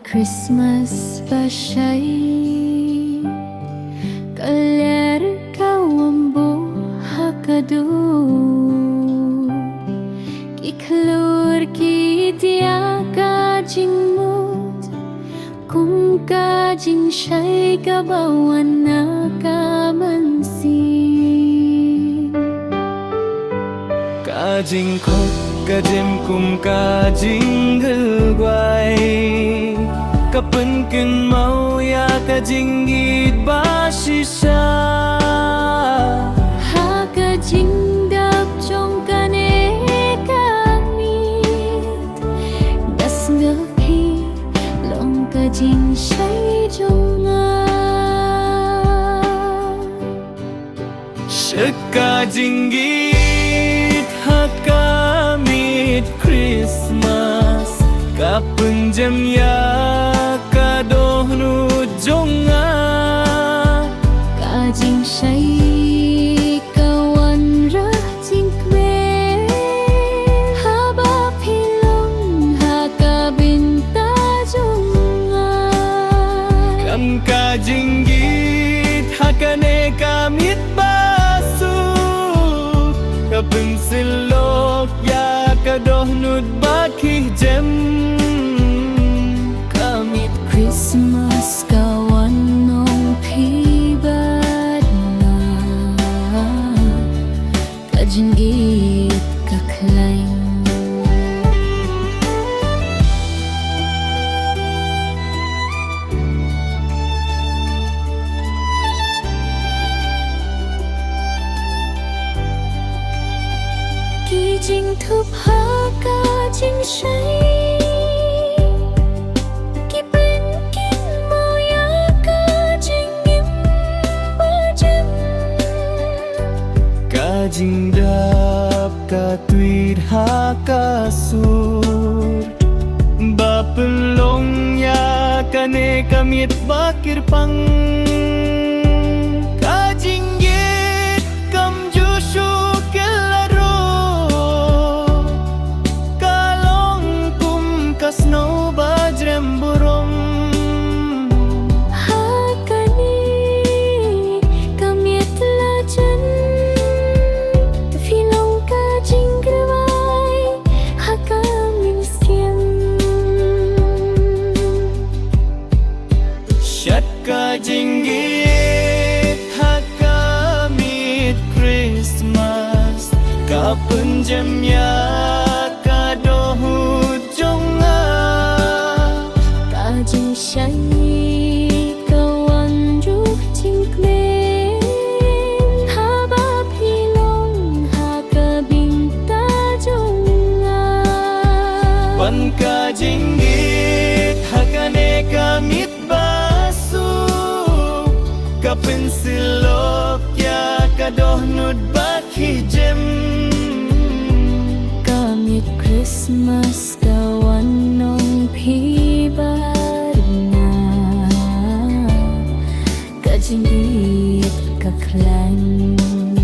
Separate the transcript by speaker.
Speaker 1: Christmas pasay kaler kawambo hakadu kiklur kitia kajing mut kung kajing siya'y kabawan na kamansin
Speaker 2: kajing kot kajem kum kajing gelguai kapan kun mau ya kajing git basisa
Speaker 1: ha kajing dap chong kane kamit das ngapi long kajing shay jonga
Speaker 2: kajing git hakamit Christmas kapan jam ya kadohnu jonga
Speaker 1: kajing shay kawan ra jingkwe haba pilong hakabinta jonga
Speaker 2: kam kajing git hakane kamit basu kapan silok ya kadohnu bakih jem
Speaker 1: Christmas kawan nong pibad na kajinggit kaklain kijing thup ha kajing shay
Speaker 2: kajing dap katwid hakasur bapelong ya kane kamit bakir pang kajing git kam jushu kelaro kalong kum kasno bajrem burong kajing git hakamit Christmas kapan jam ya kadohut jonga
Speaker 1: kajing shay kawan juk jingklen haba pilong hakabinta jonga
Speaker 2: pan kajing git hakane kamit kapan silok ya kadohnud bakih jem
Speaker 1: kamit Christmas kawan nong pibad na kajinggit kaklain